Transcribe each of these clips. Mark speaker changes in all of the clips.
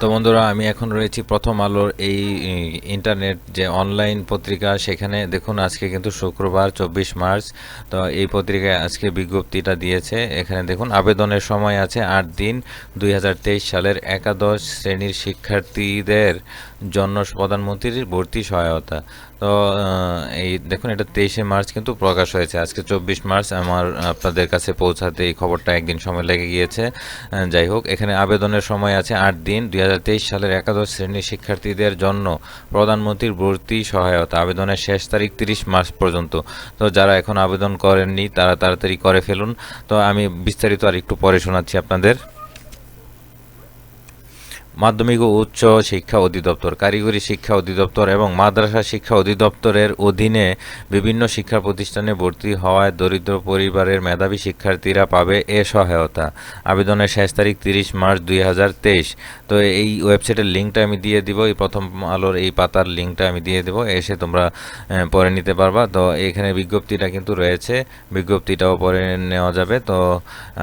Speaker 1: তো বন্ধুরা, আমি এখন রয়েছি প্রথম আলোর এই ইন্টারনেট যে অনলাইন পত্রিকা, সেখানে দেখুন আজকে কিন্তু শুক্রবার 24 মার্চ। তো এই পত্রিকায় আজকে বিজ্ঞপ্তিটা দিয়েছে। এখানে দেখুন আবেদনের সময় আছে 8 দিন। 2023 সালের একাদশ শ্রেণীর শিক্ষার্থীদের জন্য প্রধানমন্ত্রীর ভর্তি সহায়তা। তো এই দেখুন, এটা 23 মার্চ কিন্তু প্রকাশ হয়েছে। আজকে 24 মার্চ আমার আপনাদের কাছে পৌঁছাতে এই খবরটা একদিন সময় লেগে গিয়েছে। যাই হোক, এখানে আবেদনের সময় আছে 8 দিন। 2023 সালের একাদশ শ্রেণীর শিক্ষার্থীদের জন্য প্রধানমন্ত্রীর ভর্তি সহায়তা। আবেদনের শেষ তারিখ 30 মার্চ পর্যন্ত। তো যারা এখন আবেদন করেননি তারা তাড়াতাড়ি করে ফেলুন। তো আমি বিস্তারিত আর একটু পরে শোনাচ্ছি আপনাদের। মাধ্যমিক ও উচ্চ শিক্ষা অধিদপ্তর, কারিগরি শিক্ষা অধিদপ্তর এবং মাদ্রাসা শিক্ষা অধিদপ্তরের অধীনে বিভিন্ন শিক্ষা প্রতিষ্ঠানে ভর্তি হওয়ায় দরিদ্র পরিবারের মেধাবী শিক্ষার্থীরা পাবে এ সহায়তা। আবেদনের শেষ তারিখ 30 মার্চ 2023। তো এই ওয়েবসাইটের লিঙ্কটা আমি দিয়ে দিব, এই প্রথম আলোর এই পাতার লিঙ্কটা আমি দিয়ে দেবো, এসে তোমরা পরে নিতে পারবা। তো এখানে বিজ্ঞপ্তিটা কিন্তু রয়েছে, বিজ্ঞপ্তিটাও পরে নেওয়া যাবে। তো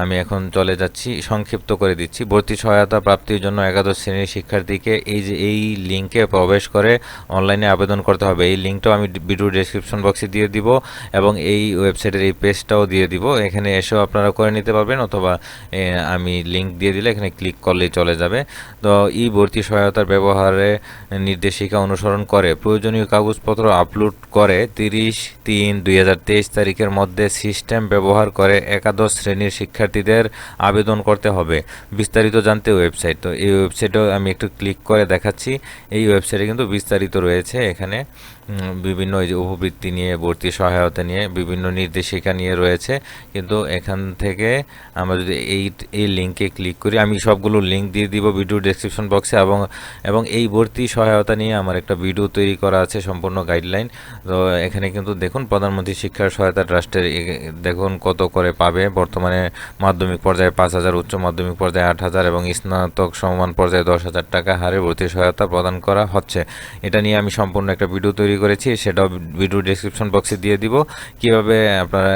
Speaker 1: আমি এখন চলে যাচ্ছি, সংক্ষিপ্ত করে দিচ্ছি। ভর্তি সহায়তা প্রাপ্তির জন্য একাদশ শ্রেণীর শিক্ষার্থীকে এই লিঙ্কে প্রবেশ করে অনলাইনে আবেদন করতে হবে। এই লিঙ্কটাও আমি ভিডিও ডেসক্রিপশন বক্সে দিয়ে দিব এবং এই ওয়েবসাইটের এই পেজটাও দিয়ে দিব। এখানে এসেও আপনারা করে নিতে পারবেন, অথবা আমি লিঙ্ক দিয়ে দিলে এখানে ক্লিক করলেই চলে যাবে। তো ভর্তি সহায়তার ব্যবহারে নির্দেশিকা অনুসরণ করে প্রয়োজনীয় কাগজপত্র আপলোড করে 30/3/2023 তারিখের মধ্যে সিস্টেম ব্যবহার করে একাদশ শ্রেণীর শিক্ষার্থীদের আবেদন করতে হবে। বিস্তারিত জানতে ওয়েবসাইট। তো এই ওয়েবসাইটেও আমি একটু ক্লিক করে দেখাচ্ছি। এই ওয়েবসাইটে কিন্তু বিস্তারিত রয়েছে। এখানে বিভিন্ন এই যে উপবৃত্তি নিয়ে, ভর্তি সহায়তা নিয়ে, বিভিন্ন নির্দেশিকা নিয়ে রয়েছে। কিন্তু এখান থেকে আমরা যদি এই লিঙ্কে ক্লিক করি, আমি সবগুলো লিঙ্ক দিয়ে দিব ভিডিও ডেসক্রিপশন বক্সে। এবং এই ভর্তি সহায়তা নিয়ে আমার একটা ভিডিও তৈরি করা আছে, সম্পূর্ণ গাইডলাইন। তো এখানে কিন্তু দেখুন প্রধানমন্ত্রী শিক্ষা সহায়তা ট্রাস্টের দেখুন কত করে পাবে। বর্তমানে মাধ্যমিক পর্যায়ে 5,000, উচ্চ মাধ্যমিক পর্যায়ে 8,000 এবং স্নাতক সমান পর্যায়ে 10,000 টাকা হারে ভর্তি সহায়তা প্রদান করা হচ্ছে। এটা নিয়ে আমি সম্পূর্ণ একটা ভিডিও তৈরি করেছি, সেটাও ভিডিও ডেসক্রিপশন বক্সে দিয়ে দিব, কিভাবে আপনারা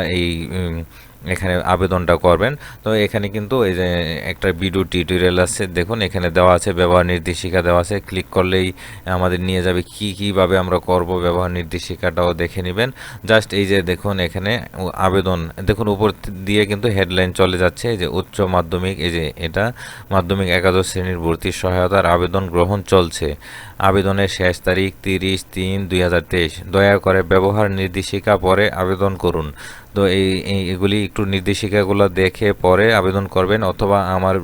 Speaker 1: এখানে আবেদনটা করবেন। তো এখানে কিন্তু এই যে একটা ভিডিও টিউটোরিয়াল আছে, দেখুন এখানে দেওয়া আছে, ব্যবহার নির্দেশিকা দেওয়া আছে। ক্লিক করলেই আমাদের নিয়ে যাবে কীভাবে আমরা করব, ব্যবহার নির্দেশিকাটাও দেখে নেবেন। জাস্ট এই যে দেখুন এখানে আবেদন, দেখুন উপর দিয়ে কিন্তু হেডলাইন চলে যাচ্ছে, এই যে উচ্চ মাধ্যমিক, এই যে এটা মাধ্যমিক একাদশ শ্রেণীর ভর্তি সহায়তার আবেদন গ্রহণ চলছে। আবেদনের শেষ তারিখ 30/3/2023। দয়া করে ব্যবহার নির্দেশিকা পরে আবেদন করুন। তো এগুলি একটু নির্দেশিকাগুলো দেখে পরে আবেদন করবেন, অথবা আমার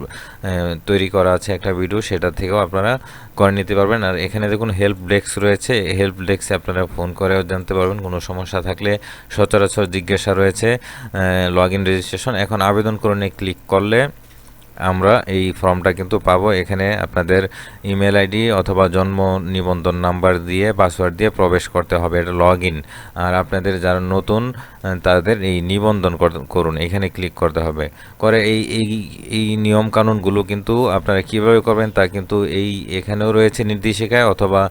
Speaker 1: তৈরি করা আছে একটা ভিডিও, সেটা থেকেও আপনারা করে নিতে পারবেন। আর এখানে দেখুন হেল্প ডেস্ক রয়েছে, হেল্প ডেস্কে আপনারা ফোন করেও জানতে পারবেন কোনো সমস্যা থাকলে। সচরাচর জিজ্ঞাসা রয়েছে লগ ইন রেজিস্ট্রেশন। এখন আবেদন করুন ক্লিক করলে আমরা এই ফর্মটা কিন্তু পাবো। এখানে আপনাদের ইমেল আইডি অথবা জন্ম নিবন্ধন নাম্বার দিয়ে পাসওয়ার্ড দিয়ে প্রবেশ করতে হবে, এটা লগ ইন। আর আপনাদের যারা নতুন তাদের এই নিবন্ধন করুন, এখানে ক্লিক করতে হবে। করে এই নিয়ম কানুনগুলো কিন্তু আপনারা কীভাবে করবেন তা কিন্তু এখানেও রয়েছে নির্দেশিকায়, অথবা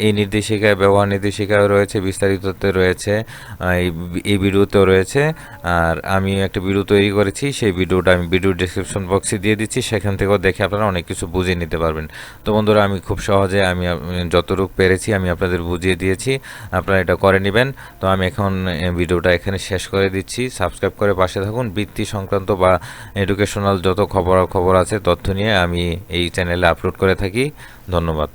Speaker 1: এই নির্দেশিকায়, ব্যবহার নির্দেশিকায় রয়েছে, বিস্তারিততে রয়েছে, এই ভিডিওতেও রয়েছে। আর আমি একটা ভিডিও তৈরি করেছি, সেই ভিডিওটা আমি ভিডিও ডেসক্রিপশন বক্সে দিয়ে দিচ্ছি, সেখান থেকেও দেখে আপনারা অনেক কিছু বুঝিয়ে নিতে পারবেন। তো বন্ধুরা, আমি খুব সহজে আমি যতটুকু পেরেছি আমি আপনাদের বুঝিয়ে দিয়েছি, আপনারা এটা করে নেবেন। তো আমি এখন ভিডিওটা এখানে শেষ করে দিচ্ছি। সাবস্ক্রাইব করে পাশে থাকুন। বৃত্তি সংক্রান্ত বা এডুকেশনাল যত খবর আছে, তথ্য নিয়ে আমি এই চ্যানেলে আপলোড করে থাকি। ধন্যবাদ।